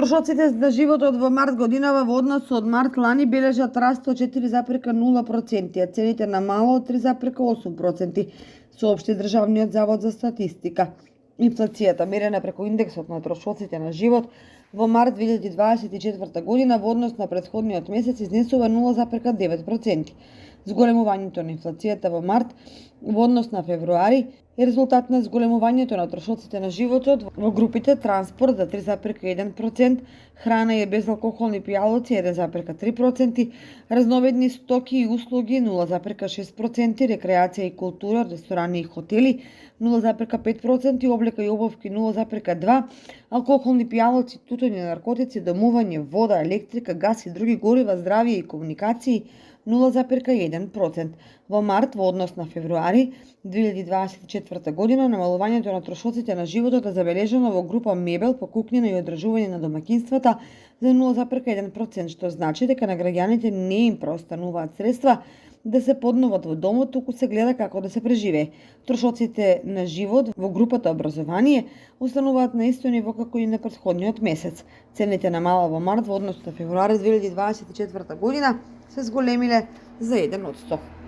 Трошоците за животот во март годинава во однос со од март лани бележат раст од 4,0%, а цените на мало од 3,8%, соопшти Државниот завод за статистика. Инфлацијата, мерена преку индексот на трошоците на живот, во март 2024 година во однос на претходниот месец изнесува 0,9%. Зголемувањето на инфлацијата во март во однос на февруари е резултат на зголемувањето на трошоците на животот во групите транспорт за 3,1%, храна и безалкохолни пијалоци 1,3%, разновидни стоки и услуги 0,6%, рекреација и култура, ресторани и хотели 0,5%, облека и обувки 0,2%, алкохолни пијалоци, тутун и наркотици, домување, вода, електрика, газ и други горива, здравје и комуникации 0,1%. Во март, во однос на февруари 2024 година, намалувањето на трошоците на животот е забележано во група мебел, покупнина и одржување на домаќинствата за 0,1%, што значи дека на граѓаните не им преостануваат средства да се подноват во домот, туку се гледа како да се преживее. Трошоците на живот во групата образование остануваат на исто ниво како и на претходниот месец. Цените на мала во март во однос на февруари 2024 година се зголемиле за 1%.